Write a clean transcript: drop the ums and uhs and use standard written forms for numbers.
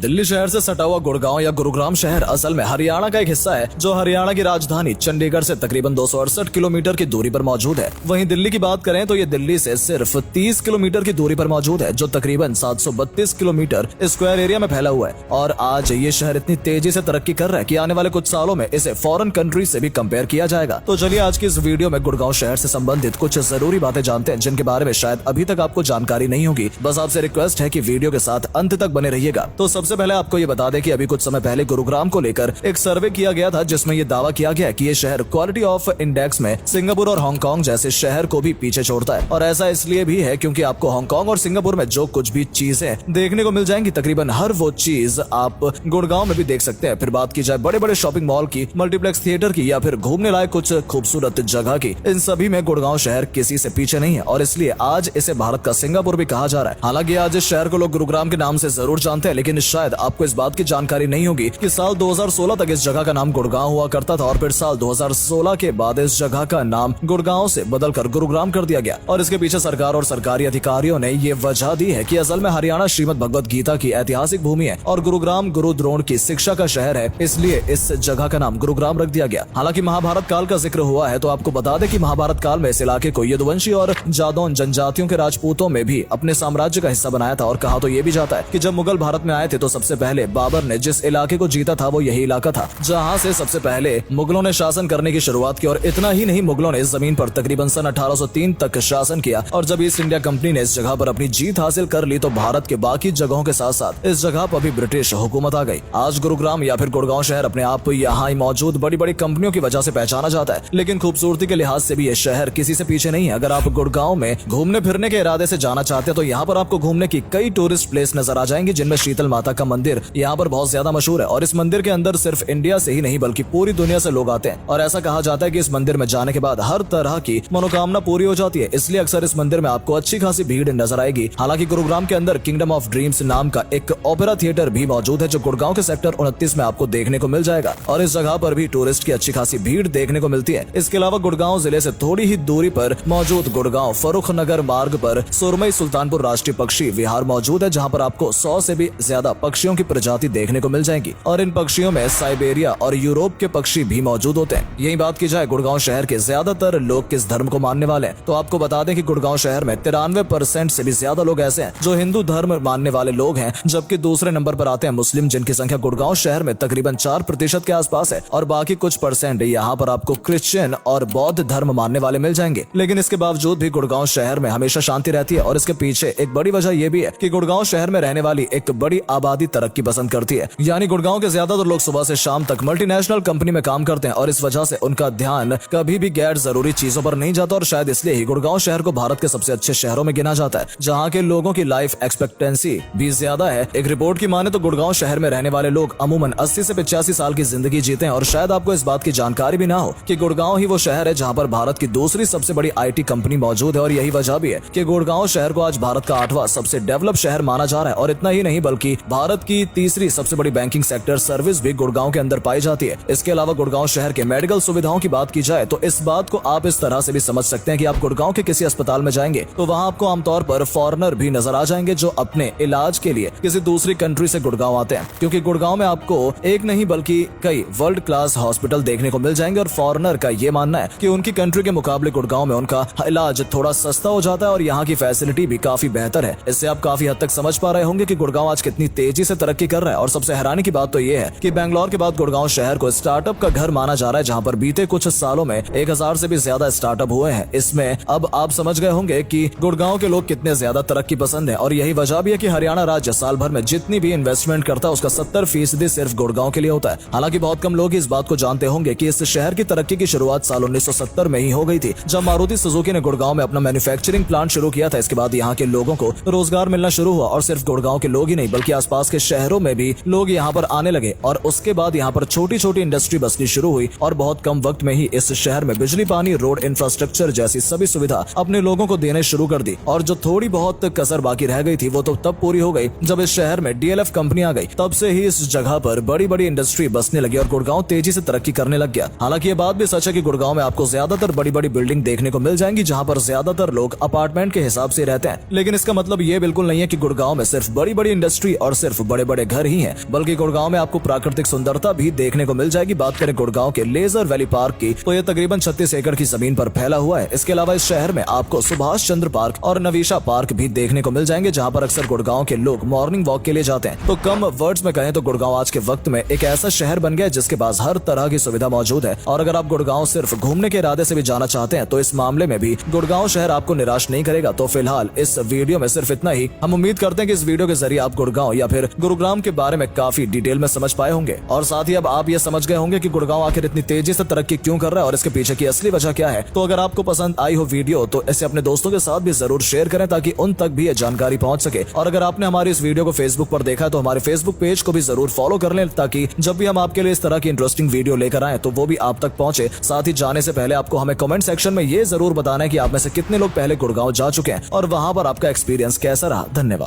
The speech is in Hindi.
दिल्ली शहर से सटा हुआ गुड़गांव या गुरुग्राम शहर असल में हरियाणा का एक हिस्सा है जो हरियाणा की राजधानी चंडीगढ़ से तकरीबन 268 किलोमीटर की दूरी पर मौजूद है। वहीं दिल्ली की बात करें तो ये दिल्ली से सिर्फ 30 किलोमीटर की दूरी पर मौजूद है, जो तकरीबन 732 किलोमीटर स्क्वायर एरिया में फैला हुआ है। और आज ये शहर इतनी तेजी से तरक्की कर रहा है कि आने वाले कुछ सालों में इसे फॉरेन कंट्री से भी कंपेयर किया जाएगा। तो चलिए आज की इस वीडियो में गुड़गांव शहर से संबंधित कुछ जरूरी बातें जानते हैं जिनके बारे में शायद अभी तक आपको जानकारी नहीं होगी। बस आपसे रिक्वेस्ट है कि वीडियो के साथ अंत तक बने रहिएगा। तो सबसे पहले आपको ये बता दें कि अभी कुछ समय पहले गुरुग्राम को लेकर एक सर्वे किया गया था जिसमें ये दावा किया गया कि ये शहर क्वालिटी ऑफ इंडेक्स में सिंगापुर और हांगकांग जैसे शहर को भी पीछे छोड़ता है। और ऐसा इसलिए भी है क्योंकि आपको हांगकांग और सिंगापुर में जो कुछ भी चीजें देखने को मिल जाएंगी तकरीबन हर वो चीज आप गुड़गांव में भी देख सकते हैं। फिर बात की जाए बड़े बड़े शॉपिंग मॉल की, मल्टीप्लेक्स थिएटर की या फिर घूमने लायक कुछ खूबसूरत जगह की, इन सभी में गुड़गांव शहर किसी से पीछे नहीं है और इसलिए आज इसे भारत का सिंगापुर भी कहा जा रहा है। हालांकि आज इस शहर को लोग गुरुग्राम के नाम से जरूर जानते हैं, लेकिन शायद आपको इस बात की जानकारी नहीं होगी कि साल 2016 तक इस जगह का नाम गुड़गांव हुआ करता था और फिर साल 2016 के बाद इस जगह का नाम गुड़गांव से बदलकर गुरुग्राम कर दिया गया। और इसके पीछे सरकार और सरकारी अधिकारियों ने ये वजह दी है कि असल में हरियाणा श्रीमद् भगवत गीता की ऐतिहासिक भूमि है और गुरुग्राम गुरु द्रोण की शिक्षा का शहर है, इसलिए इस जगह का नाम गुरुग्राम रख दिया गया। हालांकि महाभारत काल का जिक्र हुआ है तो आपको बता दें कि महाभारत काल में इस इलाके को यदुवंशी और जादौन जनजातियों के राजपूतों में भी अपने साम्राज्य का हिस्सा बनाया था। और कहा तो ये भी जाता है कि जब मुगल भारत में आए थे तो सबसे पहले बाबर ने जिस इलाके को जीता था वो यही इलाका था जहां से सबसे पहले मुगलों ने शासन करने की शुरुआत की। और इतना ही नहीं, मुगलों ने इस जमीन पर तकरीबन सन 1803 तक शासन किया और जब ईस्ट इंडिया कंपनी ने इस जगह पर अपनी जीत हासिल कर ली तो भारत के बाकी जगहों के साथ साथ इस जगह पर भी ब्रिटिश हुकूमत आ गई। आज गुरुग्राम या फिर गुड़गांव शहर अपने आप यहाँ मौजूद बड़ी बड़ी कंपनियों की वजह से पहचाना जाता है, लेकिन खूबसूरती के लिहाज से भी ये शहर किसी से पीछे नहीं है। अगर आप गुड़गांव में घूमने फिरने के इरादे से जाना चाहते हैं तो यहाँ पर आपको घूमने की कई टूरिस्ट प्लेस नजर आ जाएंगे, जिनमें शीतल माता का मंदिर यहाँ पर बहुत ज्यादा मशहूर है। और इस मंदिर के अंदर सिर्फ इंडिया से ही नहीं बल्कि पूरी दुनिया से लोग आते हैं और ऐसा कहा जाता है कि इस मंदिर में जाने के बाद हर तरह की मनोकामना पूरी हो जाती है, इसलिए अक्सर इस मंदिर में आपको अच्छी खासी भीड़ नजर आएगी। हालांकि गुरुग्राम के अंदर किंगडम ऑफ ड्रीम्स नाम का एक ओपेरा थिएटर भी मौजूद है जो गुड़गांव के सेक्टर 29 में आपको देखने को मिल जाएगा और इस जगह पर भी टूरिस्ट की अच्छी खासी भीड़ देखने को मिलती है। इसके अलावा गुड़गांव जिले से थोड़ी ही दूरी पर मौजूद गुड़गांव फरुख नगर मार्ग पर सुरमई सुल्तानपुर राष्ट्रीय पक्षी विहार मौजूद है, जहां पर आपको 100 से भी ज्यादा पक्षियों की प्रजाति देखने को मिल जाएगी और इन पक्षियों में साइबेरिया और यूरोप के पक्षी भी मौजूद होते हैं। यही बात की जाए गुड़गांव शहर के ज्यादातर लोग किस धर्म को मानने वाले हैं तो आपको बता दें कि गुड़गांव शहर में 93% से भी ज्यादा लोग ऐसे हैं जो हिंदू धर्म मानने वाले लोग हैं, जबकि दूसरे नंबर पर आते हैं मुस्लिम, जिनकी संख्या गुड़गांव शहर में तकरीबन 4% के आसपास है और बाकी कुछ परसेंट यहाँ पर आपको क्रिश्चियन और बौद्ध धर्म मानने वाले मिल जाएंगे। लेकिन इसके बावजूद भी गुड़गांव शहर में हमेशा शांति रहती है और इसके पीछे एक बड़ी वजह यह भी है कि गुड़गांव शहर में रहने वाली एक बड़ी आबादी तरक्की पसंद करती है। यानी गुड़गांव के ज्यादातर लोग सुबह से शाम तक मल्टीनेशनल कंपनी में काम करते हैं और इस वजह से उनका ध्यान कभी भी गैर जरूरी चीजों पर नहीं जाता और शायद इसलिए ही गुड़गांव शहर को भारत के सबसे अच्छे शहरों में गिना जाता है, जहां के लोगों की लाइफ एक्सपेक्टेंसी भी ज्यादा है। एक रिपोर्ट की माने तो गुड़गांव शहर में रहने वाले लोग अमूमन 80 से 85 साल की जिंदगी जीते हैं और शायद आपको इस बात की जानकारी भी ना हो कि गुड़गांव ही वो शहर है जहां पर भारत की दूसरी सबसे बड़ी IT कंपनी मौजूद है। और यही वजह भी है कि गुड़गांव शहर को आज भारत का 8वां सबसे डेवलप शहर माना जा रहा है। और इतना ही नहीं बल्कि भारत की तीसरी सबसे बड़ी बैंकिंग सेक्टर सर्विस भी गुड़गांव के अंदर पाई जाती है। इसके अलावा गुड़गांव शहर के मेडिकल सुविधाओं की बात की जाए तो इस बात को आप इस तरह से भी समझ सकते हैं कि आप गुड़गांव के किसी अस्पताल में जाएंगे तो वहां आपको आमतौर पर फॉरेनर भी नजर आ जाएंगे जो अपने इलाज के लिए किसी दूसरी कंट्री से गुड़गांव आते हैं, क्योंकि गुड़गांव में आपको एक नहीं बल्कि कई वर्ल्ड क्लास हॉस्पिटल देखने को मिल जाएंगे और फॉरेनर का ये मानना है कि उनकी कंट्री के मुकाबले गुड़गांव में उनका इलाज थोड़ा सस्ता हो जाता है और यहाँ की फैसिलिटी भी काफी बेहतर है। इससे आप काफी हद तक समझ पा रहे होंगे कि गुड़गांव आज कितनी तेजी से तरक्की कर रहा है। और सबसे हैरानी की बात तो ये है कि बेंगलोर के बाद गुड़गांव शहर को स्टार्टअप का घर माना जा रहा है, जहां पर बीते कुछ सालों में 1000 से भी ज्यादा स्टार्टअप हुए हैं। इसमें अब आप समझ गए होंगे कि गुड़गांव के लोग कितने ज्यादा तरक्की पसंद है और यही वजह भी है कि हरियाणा राज्य साल भर में जितनी भी इन्वेस्टमेंट करता है उसका 70% सिर्फ गुड़गांव के लिए होता है। हालांकि बहुत कम लोग इस बात को जानते होंगे कि इस शहर की तरक्की की शुरुआत साल 1970 में ही हो गई थी, जब मारुति सुजुकी ने गुड़गांव में अपना मैन्युफैक्चरिंग प्लांट शुरू किया था। इसके बाद यहाँ के लोगों को रोजगार मिलना शुरू हुआ और सिर्फ गुड़गांव के लोग ही नहीं बल्कि आसपास के शहरों में भी लोग यहाँ पर आने लगे और उसके बाद यहाँ पर छोटी छोटी इंडस्ट्री बसनी शुरू हुई और बहुत कम वक्त में ही इस शहर में बिजली, पानी, रोड इंफ्रास्ट्रक्चर जैसी सभी सुविधा अपने लोगों को देने शुरू कर दी। और जो थोड़ी बहुत कसर बाकी रह गई थी वो तो तब पूरी हो गई जब इस शहर में DLF कंपनी आ गई। तब से ही इस जगह पर बड़ी बड़ी इंडस्ट्री बसने लगी और गुड़गांव तेजी से तरक्की करने लग गया। हालांकि ये बात भी सच है कि गुड़गांव में आपको ज्यादातर बड़ी बड़ी बिल्डिंग देखने को मिल जाएंगी जहां पर ज्यादातर लोग अपार्टमेंट के हिसाब से रहते हैं, लेकिन इसका मतलब ये बिल्कुल नहीं है कि गुड़गांव में सिर्फ बड़ी बड़ी इंडस्ट्री और सिर्फ सिर्फ बड़े बड़े घर ही हैं, बल्कि गुड़गांव में आपको प्राकृतिक सुंदरता भी देखने को मिल जाएगी। बात करें गुड़गांव के लेजर वैली पार्क की, तो ये तकरीबन 36 एकड़ की जमीन पर फैला हुआ है। इसके अलावा इस शहर में आपको सुभाष चंद्र पार्क और नवीशा पार्क भी देखने को मिल जाएंगे, जहां पर अक्सर गुड़गांव के लोग मॉर्निंग वॉक के लिए जाते हैं। तो कम वर्ड्स में कहें तो गुड़गांव आज के वक्त में एक ऐसा शहर बन गया है जिसके पास हर तरह की सुविधा मौजूद है। और अगर आप गुड़गांव सिर्फ घूमने के इरादे से भी जाना चाहते हैं तो इस मामले में भी गुड़गांव शहर आपको निराश नहीं करेगा। तो फिलहाल इस वीडियो में सिर्फ इतना ही। हम उम्मीद करते हैं कि इस वीडियो के जरिए आप गुड़गांव या फिर गुरुग्राम के बारे में काफी डिटेल में समझ पाए होंगे, और साथ ही अब आप ये समझ गए होंगे कि गुड़गांव आखिर इतनी तेजी से तरक्की क्यों कर रहा है और इसके पीछे की असली वजह क्या है। तो अगर आपको पसंद आई हो वीडियो तो इसे अपने दोस्तों के साथ भी जरूर शेयर करें ताकि उन तक भी ये जानकारी पहुंच सके। और अगर आपने हमारी इस वीडियो को फेसबुक पर देखा है तो हमारे फेसबुक पेज को भी जरूर फॉलो कर लें, ताकि जब भी हम आपके लिए इस तरह की इंटरेस्टिंग वीडियो लेकर आए तो वो भी आप तक पहुंचे। साथ ही जाने से पहले आपको हमें कमेंट सेक्शन में ये जरूर बताना है कि आप में से कितने लोग पहले गुड़गांव जा चुके हैं और वहां पर आपका एक्सपीरियंस कैसा रहा। धन्यवाद।